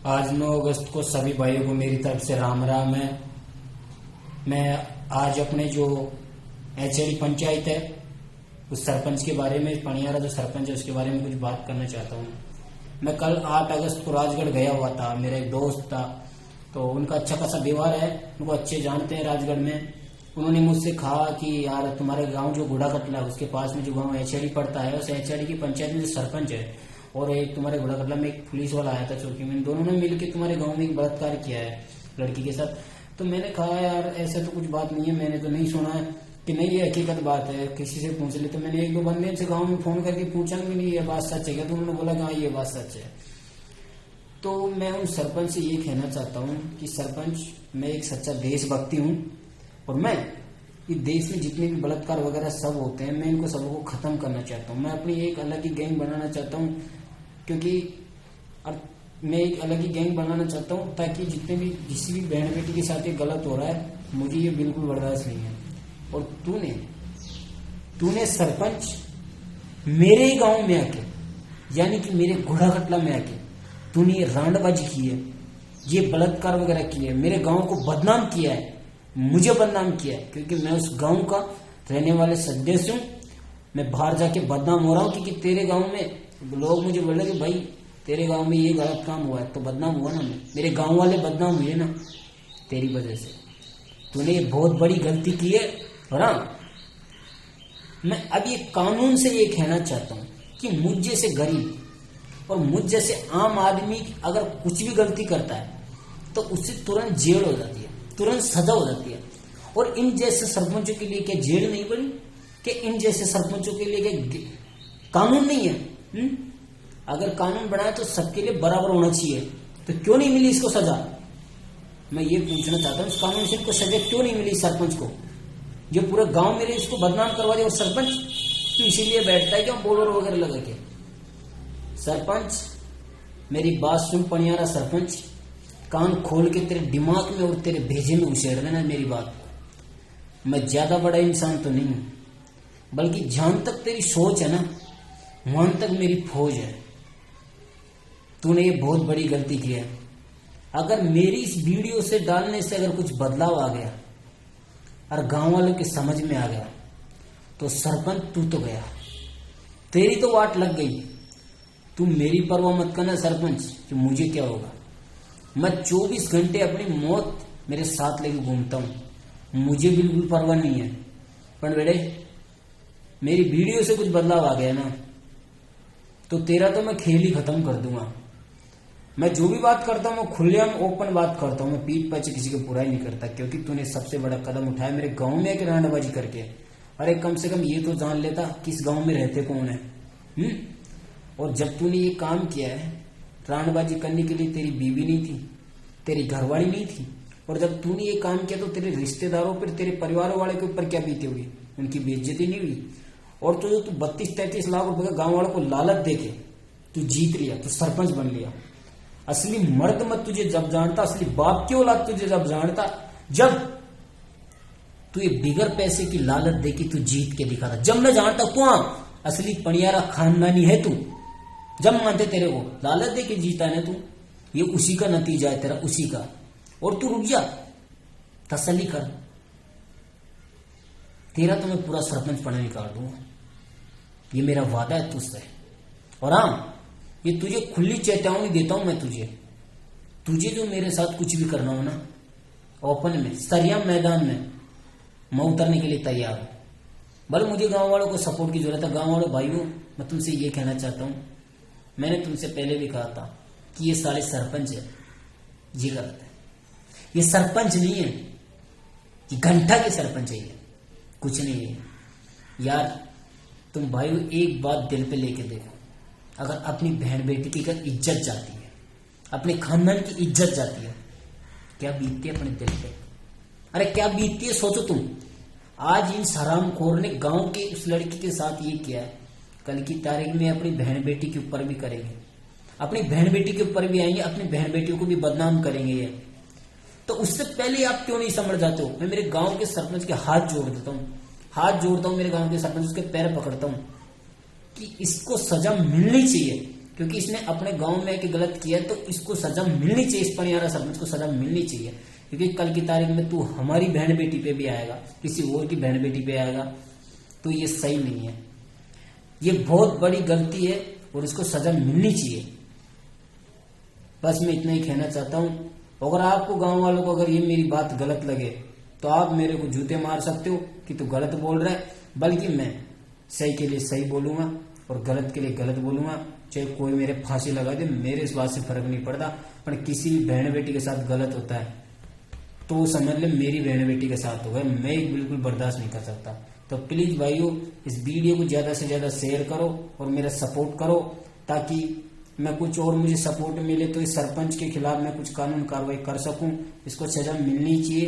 आज 9 अगस्त को सभी भाइयों को मेरी तरफ से राम राम है। मैं आज अपने जो एचएडी पंचायत है उस सरपंच के बारे में, पनियारा जो सरपंच है उसके बारे में कुछ बात करना चाहता हूँ। मैं कल 8 अगस्त को राजगढ़ गया हुआ था। मेरा एक दोस्त था, तो उनका अच्छा खासा व्यवहार है, उनको अच्छे जानते हैं राजगढ़ में। उन्होंने मुझसे कहा कि यार तुम्हारे गांव जो गुड़ा कटला है उसके पास में जो गांव एचएडी पड़ता है, उस एचएडी की पंचायत में जो सरपंच है और एक तुम्हारे गुड़ा कटला में एक पुलिस वाला आया था चौकी में, दोनों ने मिलकर तुम्हारे गांव में एक बलात्कार किया है लड़की के साथ। तो मैंने कहा यार ऐसा तो कुछ बात नहीं है, मैंने तो नहीं सुना है कि नहीं ये हकीकत बात है, किसी से पूछ ले। तो मैंने एक दो बंदे से गाँव में फोन करके पूछा कि नहीं ये बात सच है क्या, तो उन्होंने बोला कि हाँ ये बात सच है। तो मैं उन सरपंच से ये कहना चाहता हूँ कि सरपंच, मैं एक सच्चा देशभक्ति हूँ और मैं इस देश में जितने भी बलात्कार वगैरह सब होते हैं मैं इनको सबको खत्म करना चाहता हूँ। मैं अपनी एक अलग ही गैंग बनाना चाहता हूँ, क्योंकि मैं एक अलग ही गैंग बनाना चाहता हूँ ताकि जितने भी किसी भी बहन बेटी के साथ ये गलत हो रहा है मुझे ये बिल्कुल बर्दाश्त नहीं है। और तूने सरपंच मेरे ही गांव में आके, यानी कि मेरे घोड़ा कटला में आके तूने ये रांडबाजी की है, ये बलात्कार वगैरह किए है, मेरे गांव को बदनाम किया है, मुझे बदनाम किया है, क्योंकि मैं उस गांव का रहने वाले सदस्य हूँ। मैं बाहर जाके बदनाम हो रहा हूँ क्योंकि तेरे गांव में लोग मुझे बोले कि भाई तेरे गांव में ये गलत काम हुआ है, तो बदनाम हुआ ना, मैं मेरे गांव वाले बदनाम हुए ना तेरी वजह से। तूने ये बहुत बड़ी गलती की है। और मैं अब ये कानून से ये कहना चाहता हूँ कि मुझ जैसे गरीब और मुझ जैसे आम आदमी अगर कुछ भी गलती करता है तो उससे तुरंत जेल हो जाती है, तुरंत सजा हो जाती है। और इन जैसे सरपंचों के लिए क्या जेल नहीं बनी? कि इन जैसे सरपंचों के लिए क्या कानून नहीं है? अगर कानून बनाए तो सबके लिए बराबर होना चाहिए, तो क्यों नहीं मिली इसको सजा? मैं ये पूछना चाहता हूँ, इस कानून से इनको सजा क्यों नहीं मिली सरपंच को, जो पूरे गांव मेरे इसको बदनाम करवा दिया। और सरपंच तो इसीलिए बैठता है कि हम बोलर वगैरह लगा के। सरपंच मेरी बात सुन, पनियारा सरपंच, कान खोल के तेरे दिमाग में और तेरे भेजे में उछेड़ देना मेरी बात को। मैं ज्यादा बड़ा इंसान तो नहीं हूं, बल्कि जहां तक तेरी सोच है ना वहां तक मेरी फौज है। तूने ये बहुत बड़ी गलती की है। अगर मेरी इस वीडियो से डालने से अगर कुछ बदलाव आ गया और गांव वालों के समझ में आ गया तो सरपंच तू तो गया, तेरी तो वाट लग गई। तू मेरी परवाह मत करना सरपंच कि मुझे क्या होगा। मैं 24 घंटे अपनी मौत मेरे साथ लेके घूमता हूं, मुझे बिल्कुल परवाह नहीं है। पर बेटे मेरी वीडियो से कुछ बदलाव आ गया ना तो तेरा तो मैं खेल ही खत्म कर दूंगा। मैं जो भी बात करता हूँ मैं खुलेआम ओपन बात करता हूँ, मैं पीठ पीछे किसी को बुराई नहीं करता, क्योंकि तूने सबसे बड़ा कदम उठाया मेरे गांव में एक रांडबाजी करके। अरे कम से कम ये तो जान लेता किस गांव में रहते कौन है। और जब तूने ये काम किया है, रांडबाजी करने के लिए तेरी बीवी नहीं थी, तेरी घरवाली नहीं थी, और जब तूने ये काम किया तो तेरे रिश्तेदारों पर, तेरे परिवार वाले के ऊपर क्या बीती होगी, उनकी बेइज्जती नहीं हुई। और तो जो तू 32-33 लाख रुपए का गांव वालों को लालच देके तू जीत लिया, तू सरपंच बन लिया। असली मर्द मत तुझे जब जानता, असली बाप की औलाद तुझे जब जानता, जब तू ये बिगर पैसे की लालच देके तू जीत के दिखा था। जब मैं जानता तू असली पनियारा खानदानी है तू, जब मानते तेरे को लालच देके जीता है ना तू, ये उसी का नतीजा है तेरा, उसी का। और तू रुक जा, तसल्ली कर, तेरा तो मैं पूरा सरपंच पढ़ा निकाल दूंगा, ये मेरा वादा है तुझसे। और हाँ, ये तुझे खुली चेतावनी देता हूं मैं तुझे जो मेरे साथ कुछ भी करना हो ना, ओपन में सरिया मैदान में मैं उतरने के लिए तैयार हूं। भले मुझे गांव वालों को सपोर्ट की जरूरत है। गांव वालों भाइयों, मैं तुमसे ये कहना चाहता हूं, मैंने तुमसे पहले भी कहा था कि ये सारे सरपंच है, ये गलत है। ये सरपंच नहीं है, ये घंटा के सरपंच है, ये कुछ नहीं है यार। तुम भाइयों एक बात दिल पे लेके देखो, अगर अपनी बहन बेटी की अगर इज्जत जाती है, अपने खानदान की इज्जत जाती है, क्या बीतती है अपने दिल पे? अरे क्या बीतती है सोचो तुम। आज इन हरामखोर ने गांव के उस लड़की के साथ ये किया है, कल की तारीख में अपनी बहन बेटी के ऊपर भी करेंगे, अपनी बहन बेटी के ऊपर भी आएंगे, अपनी बहन बेटियों को भी बदनाम करेंगे ये। तो उससे पहले आप क्यों नहीं समझ जाते हो? मैं मेरे गांव के सरपंच के हाथ जोड़ देता हूँ, हाथ जोड़ता हूँ मेरे गांव के सरपंच, उसके पैर पकड़ता हूँ कि इसको सजा मिलनी चाहिए, क्योंकि इसने अपने गांव में एक गलत किया तो इसको सजा मिलनी चाहिए, इस पनियारा सरपंच को सजा मिलनी चाहिए। क्योंकि कल की तारीख में तू हमारी बहन बेटी पे भी आएगा, किसी और की बहन बेटी पे आएगा, तो ये सही नहीं है, ये बहुत बड़ी गलती है और इसको सजा मिलनी चाहिए। बस मैं इतना ही कहना चाहता हूँ। अगर आपको गांव वालों को अगर ये मेरी बात गलत लगे तो आप मेरे को जूते मार सकते हो कि तू गलत बोल रहा है, बल्कि मैं सही के लिए सही बोलूंगा और गलत के लिए गलत बोलूंगा। चाहे कोई मेरे फांसी लगा दे, मेरे इस बात से फर्क नहीं पड़ता, पर किसी भी बहन बेटी के साथ गलत होता है तो समझ ले मेरी बहन बेटी के साथ होगा, मैं बिल्कुल बर्दाश्त नहीं कर सकता। तो प्लीज भाइयों, इस वीडियो को ज्यादा से ज्यादा शेयर करो और मेरा सपोर्ट करो, ताकि मैं कुछ और मुझे सपोर्ट मिले तो इस सरपंच के खिलाफ मैं कुछ कानून कार्रवाई कर सकूं। इसको सजा मिलनी चाहिए,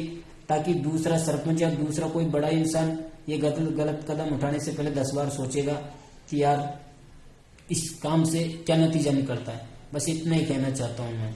ताकि दूसरा सरपंच या दूसरा कोई बड़ा इंसान ये गलत कदम उठाने से पहले 10 बार सोचेगा कि यार इस काम से क्या नतीजा निकलता है। बस इतना ही कहना चाहता हूं मैं।